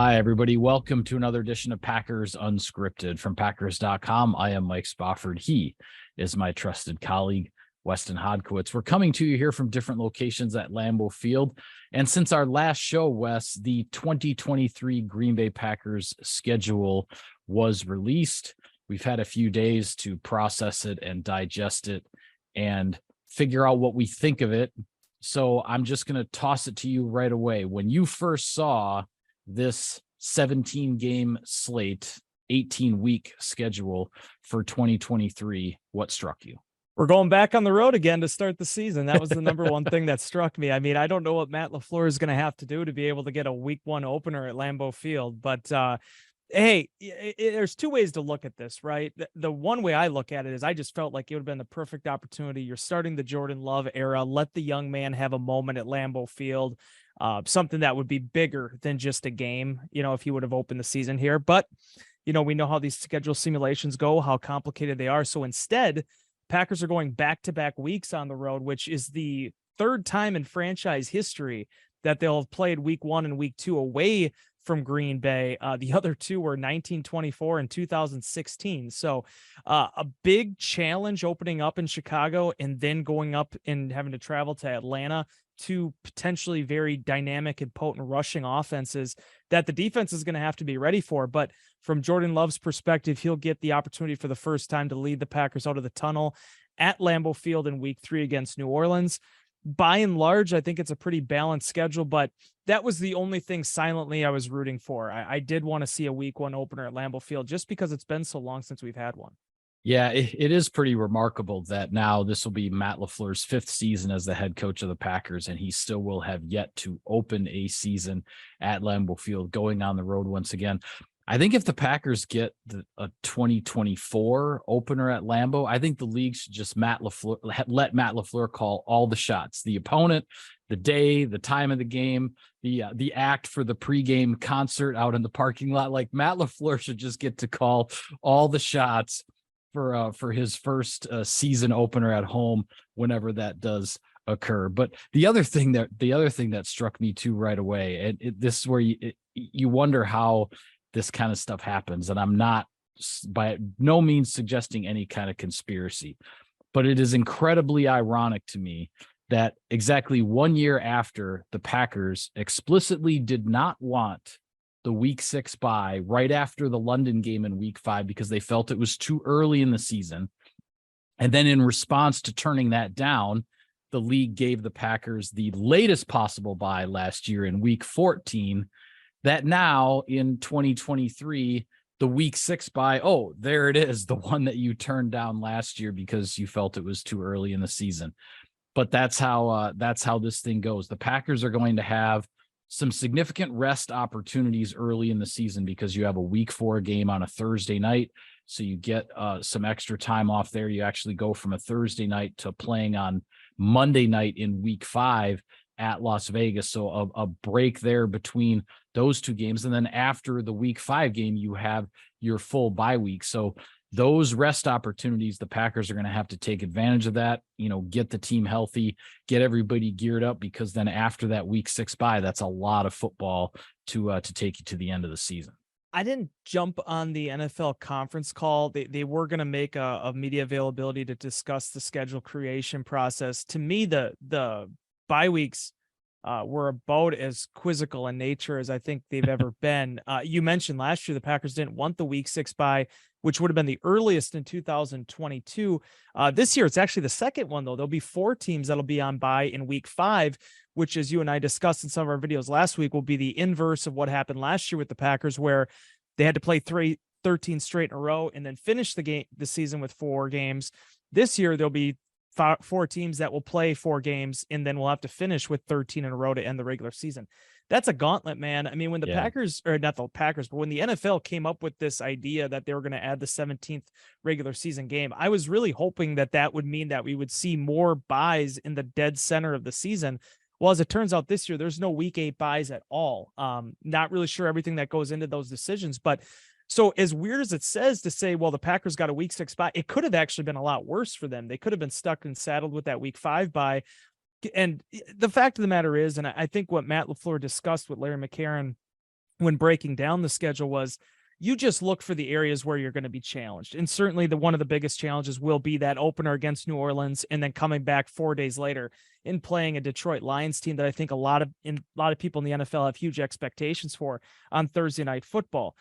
Hi, everybody. Welcome to another edition of Packers Unscripted from Packers.com. I am Mike Spofford. He is my trusted colleague, Weston Hodkowitz. We're coming to you here from different locations at Lambeau Field. And since our last show, Wes, the 2023 Green Bay Packers schedule was released. We've had a few days to process it and digest it and figure out what we think of it. So I'm just going to toss it to you right away. When you first saw this 17-game slate, 18-week schedule for 2023, what struck you? We're going back on the road again to start the season. That was the number one thing that struck me. I mean, I don't know what Matt LaFleur is going to have to do to be able to get a week one opener at Lambeau Field, but hey, there's two ways to look at this, right? The one way I look at it is I just felt like it would have been the perfect opportunity. You're starting the Jordan Love era. Let the young man have a moment at Lambeau Field, something that would be bigger than just a game, if he would have opened the season here. But, we know how these schedule simulations go, how complicated they are. So instead, Packers are going back-to-back weeks on the road, which is the third time in franchise history that they'll have played week one and week two away from Green Bay. The other two were 1924 and 2016. So a big challenge opening up in Chicago and then going up and having to travel to Atlanta, two potentially very dynamic and potent rushing offenses that the defense is going to have to be ready for. But from Jordan Love's perspective, he'll get the opportunity for the first time to lead the Packers out of the tunnel at Lambeau Field in week 3 against New Orleans. By and large, I think it's a pretty balanced schedule, but that was the only thing silently I was rooting for. I did want to see a week one opener at Lambeau Field just because it's been so long since we've had one. Yeah, it is pretty remarkable that now this will be Matt LaFleur's 5th season as the head coach of the Packers, and he still will have yet to open a season at Lambeau Field, going on the road once again. I think if the Packers get a 2024 opener at Lambeau, I think the league should just let Matt LaFleur call all the shots, the opponent, the day, the time of the game, the act for the pregame concert out in the parking lot. Like, Matt LaFleur should just get to call all the shots for his first season opener at home, whenever that does occur. But the other thing that struck me too right away, and this is where you wonder how this kind of stuff happens. And I'm not by no means suggesting any kind of conspiracy, but it is incredibly ironic to me that exactly 1 year after the Packers explicitly did not want the week 6 bye right after the London game in week 5 because they felt it was too early in the season. And then in response to turning that down, the league gave the Packers the latest possible bye last year in week 14, that now in 2023, the week 6 bye, oh, there it is, the one that you turned down last year because you felt it was too early in the season. But that's how this thing goes. The Packers are going to have some significant rest opportunities early in the season because you have a week 4 game on a Thursday night. So you get some extra time off there. You actually go from a Thursday night to playing on Monday night in week 5 at Las Vegas. So a break there between those two games. And then after the week 5 game, you have your full bye week. So those rest opportunities, the Packers are going to have to take advantage of that, get the team healthy, get everybody geared up, because then after that week 6 bye, that's a lot of football to take you to the end of the season. I didn't jump on the NFL conference call. They were going to make a media availability to discuss the schedule creation process. To me, the bye weeks were about as quizzical in nature as I think they've ever been. You mentioned last year the Packers didn't want the week 6 bye, which would have been the earliest in 2022. This year, it's actually the second one, though. There'll be 4 teams that'll be on bye in week 5, which, as you and I discussed in some of our videos last week, will be the inverse of what happened last year with the Packers, where they had to play 13 straight in a row and then finish the season with 4 games. This year, there'll be 4 teams that will play 4 games, and then we'll have to finish with 13 in a row to end the regular season. That's a gauntlet, man. I mean, when the Packers, or not the Packers, but when the NFL came up with this idea that they were going to add the 17th regular season game, I was really hoping that would mean that we would see more buys in the dead center of the season. Well, as it turns out this year, there's no week 8 buys at all. Not really sure everything that goes into those decisions, but so as weird as it says to say, well, the Packers got a week 6 bye, it could have actually been a lot worse for them. They could have been stuck and saddled with that week 5 bye. And the fact of the matter is, and I think what Matt LaFleur discussed with Larry McCarron when breaking down the schedule was you just look for the areas where you're going to be challenged. And certainly one of the biggest challenges will be that opener against New Orleans and then coming back 4 days later in playing a Detroit Lions team that I think a lot of people in the NFL have huge expectations for on Thursday Night Football.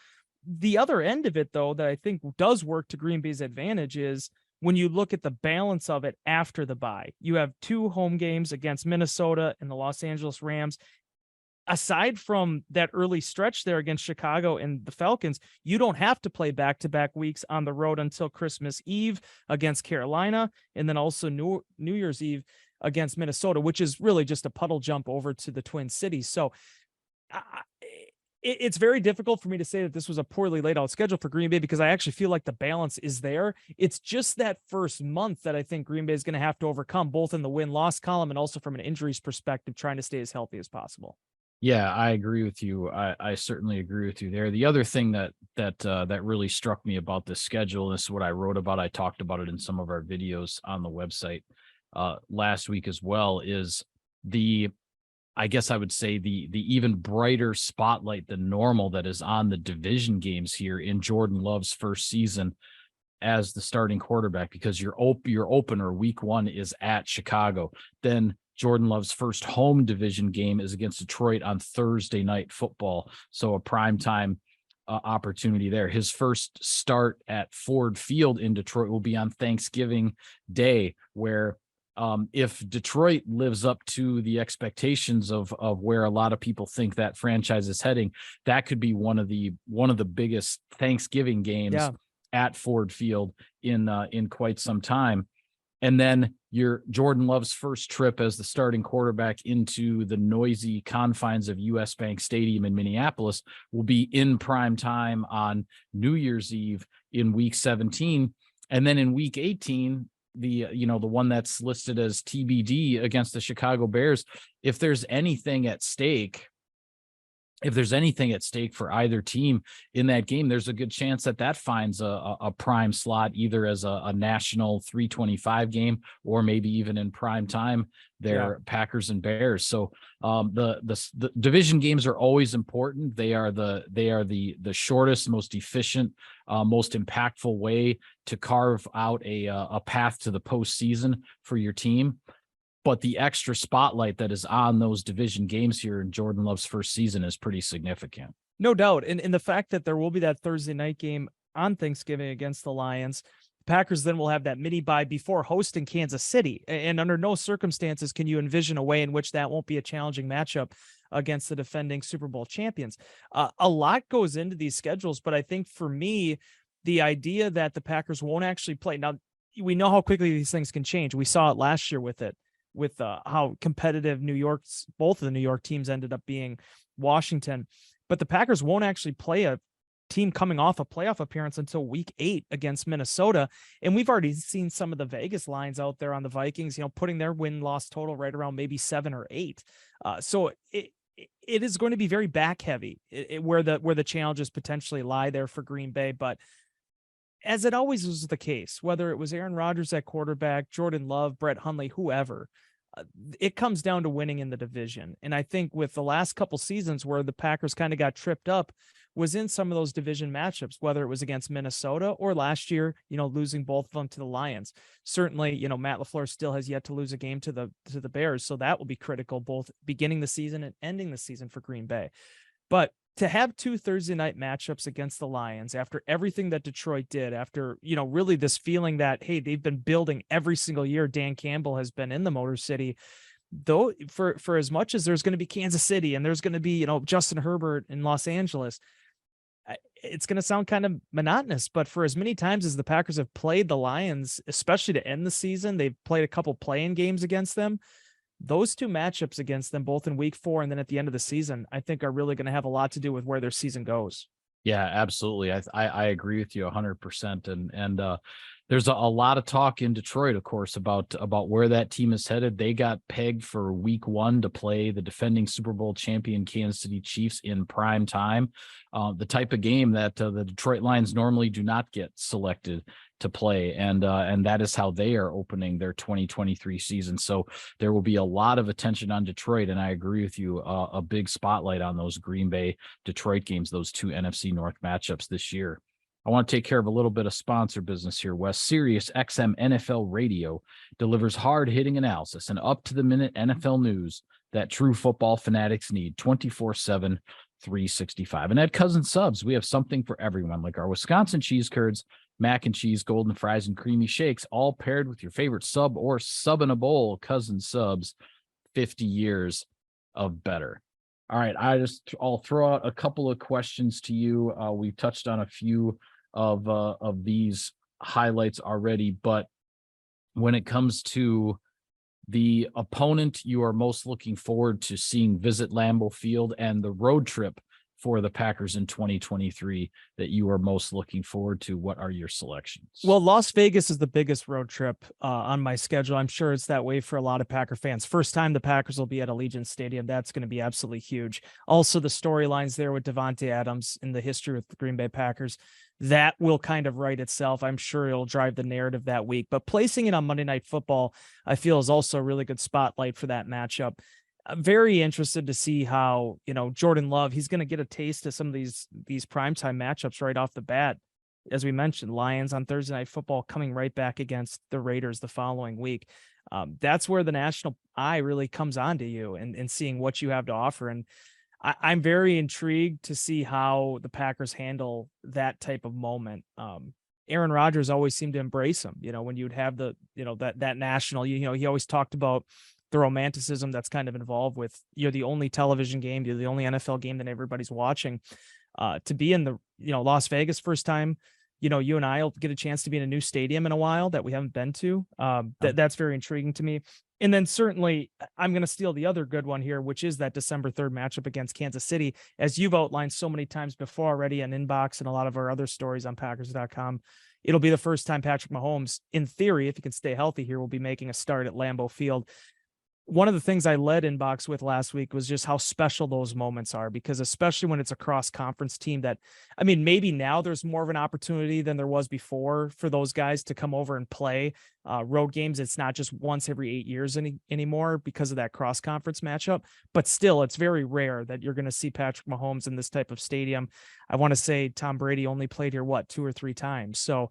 The other end of it, though, that I think does work to Green Bay's advantage is when you look at the balance of it after the bye. You have 2 home games against Minnesota and the Los Angeles Rams. Aside from that early stretch there against Chicago and the Falcons, you don't have to play back-to-back weeks on the road until Christmas Eve against Carolina, and then also New Year's Eve against Minnesota, which is really just a puddle jump over to the Twin Cities. So it's very difficult for me to say that this was a poorly laid out schedule for Green Bay because I actually feel like the balance is there. It's just that first month that I think Green Bay is going to have to overcome, both in the win-loss column and also from an injuries perspective, trying to stay as healthy as possible. Yeah, I agree with you. I certainly agree with you there. The other thing that really struck me about this schedule, this is what I wrote about, I talked about it in some of our videos on the website last week as well, is I guess I would say the even brighter spotlight than normal that is on the division games here in Jordan Love's first season as the starting quarterback, because your opener week 1 is at Chicago. Then Jordan Love's first home division game is against Detroit on Thursday Night Football. So a primetime opportunity there. His first start at Ford Field in Detroit will be on Thanksgiving Day, where if Detroit lives up to the expectations of where a lot of people think that franchise is heading, that could be one of the biggest Thanksgiving games at Ford Field in quite some time. And then your Jordan Love's first trip as the starting quarterback into the noisy confines of US Bank Stadium in Minneapolis will be in prime time on New Year's Eve in week 17. And then in week 18, the one that's listed as TBD against the Chicago Bears, if there's anything at stake for either team in that game, there's a good chance that finds a prime slot, either as a national 325 game or maybe even in prime time there, Packers and Bears. So the division games are always important. They are the shortest, most efficient, most impactful way to carve out a path to the postseason for your team. But the extra spotlight that is on those division games here in Jordan Love's first season is pretty significant. No doubt. And the fact that there will be that Thursday night game on Thanksgiving against the Lions, the Packers then will have that mini bye before hosting Kansas City. And under no circumstances can you envision a way in which that won't be a challenging matchup against the defending Super Bowl champions. A lot goes into these schedules, but I think for me, the idea that the Packers won't actually play. Now, we know how quickly these things can change. We saw it last year with how competitive both of the New York teams ended up being Washington, but the Packers won't actually play a team coming off a playoff appearance until week 8 against Minnesota. And we've already seen some of the Vegas lines out there on the Vikings, putting their win-loss total right around maybe 7 or 8. So it is going to be very back heavy where the challenges potentially lie there for Green Bay. But as it always was the case, whether it was Aaron Rodgers at quarterback, Jordan Love, Brett Hundley, whoever, it comes down to winning in the division. And I think with the last couple seasons where the Packers kind of got tripped up was in some of those division matchups, whether it was against Minnesota or last year, losing both of them to the Lions. Certainly, Matt LaFleur still has yet to lose a game to the Bears. So that will be critical, both beginning the season and ending the season for Green Bay. But to have 2 Thursday night matchups against the Lions after everything that Detroit did, after, really this feeling that, hey, they've been building every single year Dan Campbell has been in the Motor City, though, for as much as there's going to be Kansas City and there's going to be, Justin Herbert in Los Angeles, it's going to sound kind of monotonous, but for as many times as the Packers have played the Lions, especially to end the season, they've played a couple play-in games against them. Those 2 matchups against them, both in week 4 and then at the end of the season, I think are really going to have a lot to do with where their season goes. Yeah, absolutely. I agree with you 100%. And there's a lot of talk in Detroit, of course, about where that team is headed. They got pegged for week 1 to play the defending Super Bowl champion Kansas City Chiefs in prime time, the type of game that the Detroit Lions normally do not get selected to play, and that is how they are opening their 2023 season. So there will be a lot of attention on Detroit, and I agree with you, a big spotlight on those Green Bay Detroit games, those two NFC North matchups this year. I want to take care of a little bit of sponsor business here. Wes, Sirius XM NFL Radio delivers hard-hitting analysis and up-to-the-minute NFL news that true football fanatics need 24/7, 365. And at Cousin Subs, we have something for everyone, like our Wisconsin cheese curds, mac and cheese, golden fries, and creamy shakes, all paired with your favorite sub or sub in a bowl. Cousin Subs, 50 years of better. All right, I'll throw out a couple of questions to you. We've touched on a few of these highlights already, but when it comes to the opponent you are most looking forward to seeing visit Lambeau Field and the road trip for the Packers in 2023 that you are most looking forward to, what are your selections? Well, Las Vegas is the biggest road trip on my schedule. I'm sure it's that way for a lot of Packer fans. First time the Packers will be at Allegiant Stadium. That's going to be absolutely huge. Also, the storylines there with Davante Adams in the history with the Green Bay Packers, that will kind of write itself. I'm sure it'll drive the narrative that week. But placing it on Monday Night Football, I feel, is also a really good spotlight for that matchup. I'm very interested to see how, Jordan Love, he's going to get a taste of some of these primetime matchups right off the bat. As we mentioned, Lions on Thursday Night Football coming right back against the Raiders the following week. That's where the national eye really comes on to you and seeing what you have to offer. And I'm very intrigued to see how the Packers handle that type of moment. Aaron Rodgers always seemed to embrace him, when you'd have that national, he always talked about the romanticism that's kind of involved with, you're the only television game, you're the only NFL game that everybody's watching, to be in the, Las Vegas first time, you and I will get a chance to be in a new stadium in a while that we haven't been to. That's very intriguing to me. And then certainly I'm going to steal the other good one here, which is that December 3rd matchup against Kansas City. As you've outlined so many times before already on Inbox and a lot of our other stories on Packers.com, it'll be the first time Patrick Mahomes, in theory, if he can stay healthy here, will be making a start at Lambeau Field. One of the things I led Inbox with last week was just how special those moments are, because especially when it's a cross-conference team that, maybe now there's more of an opportunity than there was before for those guys to come over and play road games. It's not just once every 8 years anymore because of that cross-conference matchup, but still it's very rare that you're going to see Patrick Mahomes in this type of stadium. I want to say Tom Brady only played here, 2 or 3 times. So,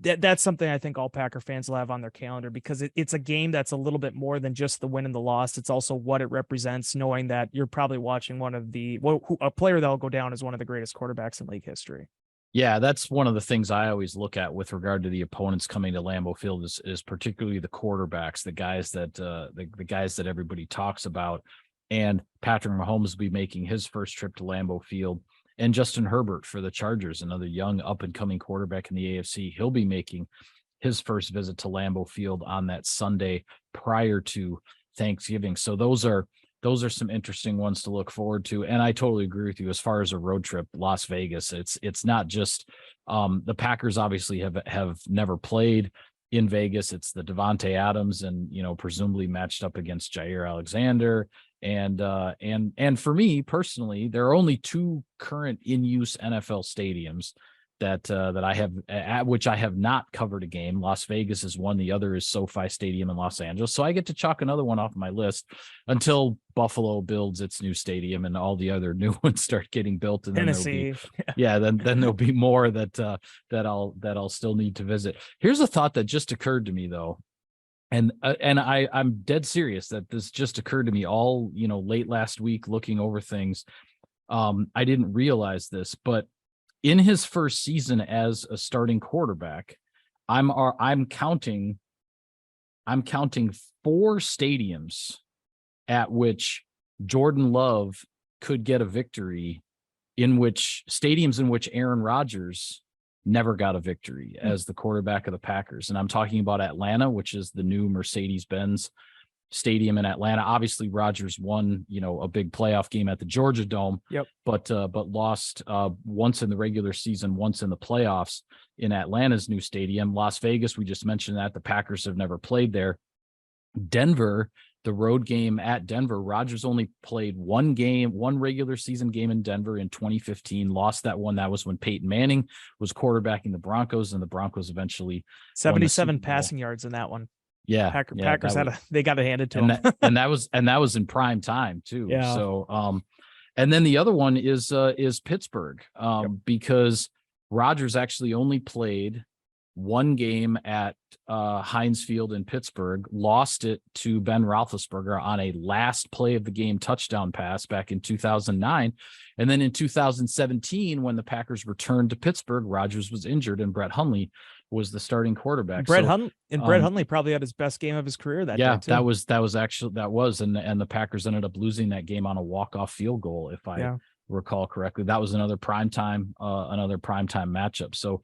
that's something I think all Packer fans will have on their calendar, because it's a game that's a little bit more than just the win and the loss. It's also what it represents, knowing that you're probably watching a player that will go down as one of the greatest quarterbacks in league history. Yeah, that's one of the things I always look at with regard to the opponents coming to Lambeau Field is particularly the quarterbacks, the guys that the guys that everybody talks about. And Patrick Mahomes will be making his first trip to Lambeau Field. And Justin Herbert for the Chargers, another young up-and-coming quarterback in the AFC. He'll be making his first visit to Lambeau Field on that Sunday prior to Thanksgiving. So those are some interesting ones to look forward to. And I totally agree with you as far as a road trip, Las Vegas. It's not just the Packers obviously have never played in Vegas. It's the Davante Adams and, presumably matched up against Jair Alexander. And for me personally, there are only 2 current in-use NFL stadiums that I have, at which I have not covered a game. Las Vegas is one. The other is SoFi Stadium in Los Angeles. So I get to chalk another one off my list until Buffalo builds its new stadium and all the other new ones start getting built. And then Tennessee. then there'll be more that I'll still need to visit. Here's a thought that just occurred to me though. And I'm dead serious that this just occurred to me all, late last week, looking over things. I didn't realize this, but in his first season as a starting quarterback, I'm counting 4 stadiums at which Jordan Love could get a victory, in which Aaron Rodgers never got a victory as the quarterback of the Packers. And I'm talking about Atlanta, which is the new Mercedes-Benz Stadium in Atlanta. Obviously Rodgers won, a big playoff game at the Georgia Dome, but lost once in the regular season, once in the playoffs in Atlanta's new stadium. Las Vegas, we just mentioned that the Packers have never played there. Denver the road game at Denver. Rodgers only played one regular season game in Denver in 2015, lost that one. That was when Peyton Manning was quarterbacking the Broncos, and the Broncos eventually won the 77 Super Bowl. passing yards in that one. Yeah. Packers they got it handed to them. And that was in prime time too. Yeah. So, and then the other one is Pittsburgh, because Rodgers actually only played one game at Heinz Field in Pittsburgh, lost it to Ben Roethlisberger on a last play of the game touchdown pass back in 2009. And then in 2017, when the Packers returned to Pittsburgh, Rodgers was injured and Brett Hundley was the starting quarterback. Brett Hundley probably had his best game of his career that day too. that was and the Packers ended up losing that game on a walk-off field goal, if I recall correctly. That was another primetime matchup. So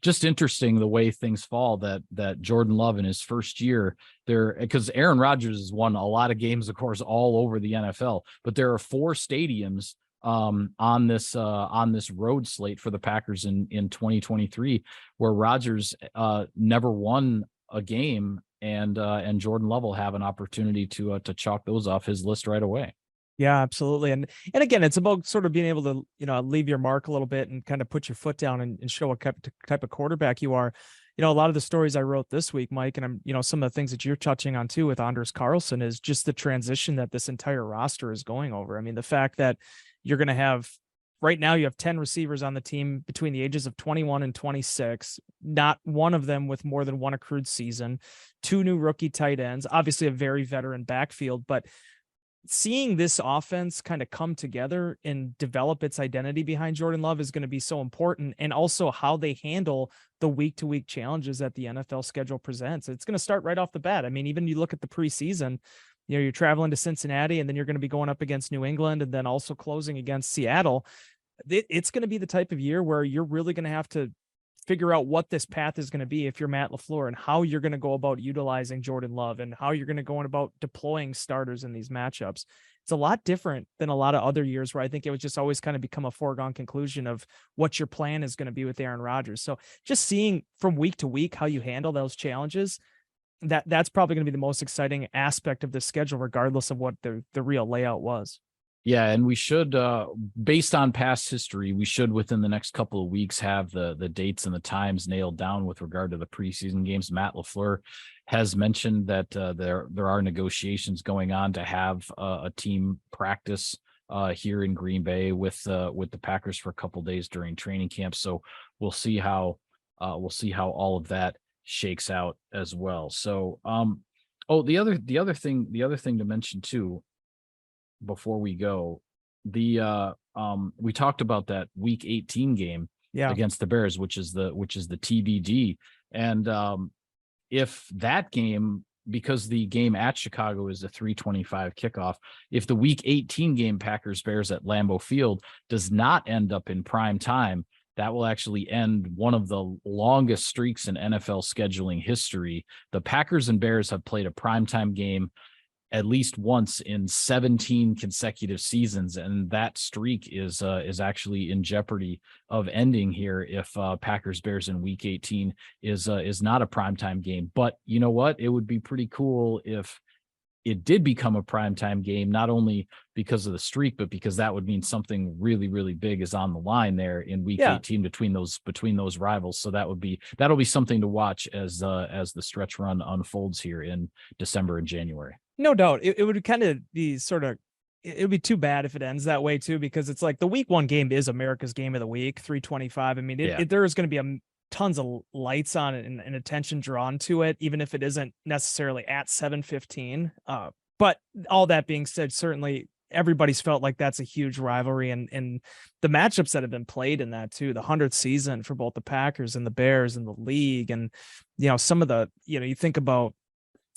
just interesting the way things fall, that Jordan Love in his first year there, because Aaron Rodgers has won a lot of games, of course, all over the NFL, but there are 4 stadiums on this road slate for the Packers in 2023 where Rodgers never won a game, and Jordan Love will have an opportunity to chalk those off his list right away. Yeah, absolutely. And again, it's about sort of being able to, leave your mark a little bit and kind of put your foot down and show what type of quarterback you are. A lot of the stories I wrote this week, Mike, and some of the things that you're touching on too with Anders Carlson is just the transition that this entire roster is going over. I mean, the fact that you're going to have right now, you have 10 receivers on the team between the ages of 21 and 26, not one of them with more than one accrued season, 2 new rookie tight ends, obviously a very veteran backfield, but seeing this offense kind of come together and develop its identity behind Jordan Love is going to be so important. And also how they handle the week-to-week challenges that the NFL schedule presents. It's going to start right off the bat. I mean, even you look at the preseason, you're traveling to Cincinnati, and then you're going to be going up against New England, and then also closing against Seattle. It's going to be the type of year where you're really going to have to figure out what this path is going to be if you're Matt LaFleur, and how you're going to go about utilizing Jordan Love and how you're going to go about deploying starters in these matchups. It's a lot different than a lot of other years where I think it was just always kind of become a foregone conclusion of what your plan is going to be with Aaron Rodgers. So just seeing from week to week how you handle those challenges, that's probably going to be the most exciting aspect of the schedule, regardless of what the real layout was. Yeah, and we should, based on past history, we should within the next couple of weeks have the dates and the times nailed down with regard to the preseason games. Matt LaFleur has mentioned that there are negotiations going on to have a team practice here in Green Bay with the Packers for a couple of days during training camp. So we'll see how all of that shakes out as well. So the other thing to mention too, before we go, we talked about that week 18 game against the Bears, which is the TBD. And if that game, because the game at Chicago is a 3:25 kickoff, if the week 18 game Packers Bears at Lambeau Field does not end up in prime time, that will actually end one of the longest streaks in NFL scheduling history. The Packers and Bears have played a primetime game at least once in 17 consecutive seasons, and that streak is actually in jeopardy of ending here if Packers Bears in week 18 is not a primetime game. But you know what? It would be pretty cool if it did become a primetime game, not only because of the streak, but because that would mean something really, really big is on the line there in week 18 between those rivals. So that'll be something to watch as the stretch run unfolds here in December and January. No doubt. It would kind of be it would be too bad if it ends that way too, because it's like the week 1 game is America's game of the week, 3:25. I mean, there is going to be tons of lights on it and attention drawn to it, even if it isn't necessarily at 7:15. But all that being said, certainly everybody's felt like that's a huge rivalry, and the matchups that have been played in that too, the 100th season for both the Packers and the Bears and the league. And, some of the, you think about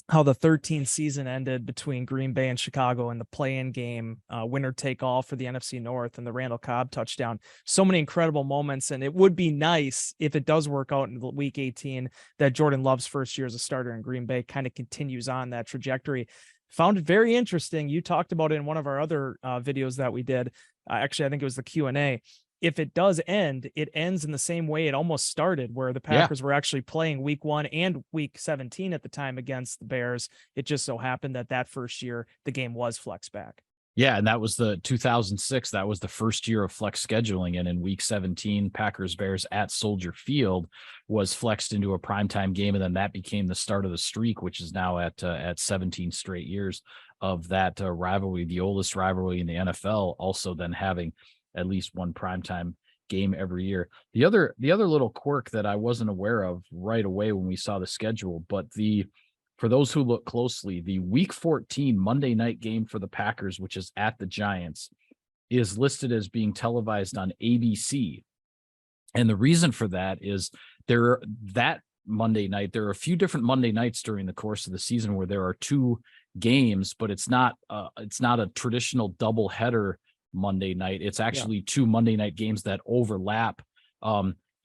how the 13th season ended between Green Bay and Chicago in the play-in game, winner take all for the NFC North and the Randall Cobb touchdown. So many incredible moments. And it would be nice if it does work out in week 18 that Jordan Love's first year as a starter in Green Bay kind of continues on that trajectory. Found it very interesting. You talked about it in one of our other videos that we did. Actually, I think it was the Q&A. if it does end, it ends in the same way it almost started, where the Packers were actually playing week 1 and week 17 at the time against the Bears. It just so happened that first year the game was flexed back. Yeah, and that was the 2006. That was the first year of flex scheduling, and in Week 17, Packers Bears at Soldier Field was flexed into a primetime game, and then that became the start of the streak, which is now at 17 straight years of that rivalry, the oldest rivalry in the NFL. Also, then having at least one primetime game every year. The other little quirk that I wasn't aware of right away when we saw the schedule, but for those who look closely, the Week 14 Monday night game for the Packers, which is at the Giants, is listed as being televised on ABC. And the reason for that is that Monday night, there are a few different Monday nights during the course of the season where there are 2 games, but it's not a traditional double header Monday night. It's actually 2 Monday night games that overlap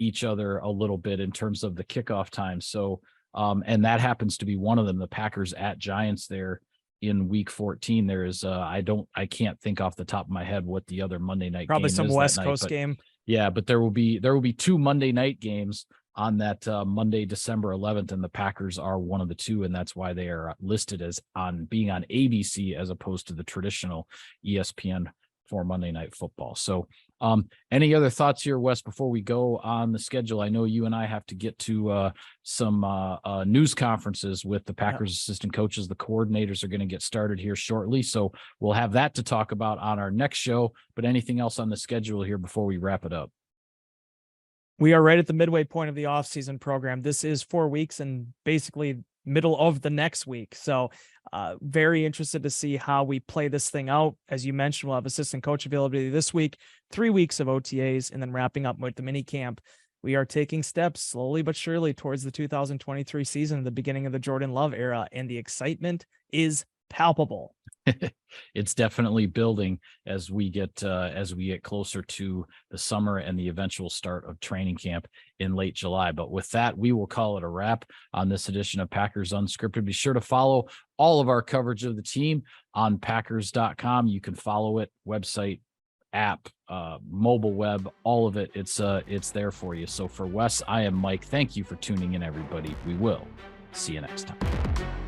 each other a little bit in terms of the kickoff time. So and that happens to be one of them, the Packers at Giants there in Week 14. There is I can't think off the top of my head what the other Monday night probably game some is West that night, Coast game. Yeah, but there will be 2 Monday night games on that Monday, December 11th, and the Packers are one of the 2, and that's why they are listed as being on ABC as opposed to the traditional ESPN for Monday Night Football. So any other thoughts here, Wes, before we go on the schedule? I know you and I have to get to some news conferences with the Packers assistant coaches. The coordinators are going to get started here shortly, so we'll have that to talk about on our next show. But anything else on the schedule here before we wrap it up? We are right at the midway point of the offseason program. This is 4 weeks and basically middle of the next week. So very interested to see how we play this thing out. As you mentioned, we'll have assistant coach availability this week, 3 weeks of OTAs, and then wrapping up with the mini camp. We are taking steps slowly but surely towards the 2023 season, the beginning of the Jordan Love era, and the excitement is palpable. It's definitely building as we get closer to the summer and the eventual start of training camp in late July. But with that, we will call it a wrap on this edition of Packers Unscripted. Be sure to follow all of our coverage of the team on Packers.com. You can follow it, website, app, mobile web, all of it. It's there for you. So for Wes, I am Mike. Thank you for tuning in, everybody. We will see you next time.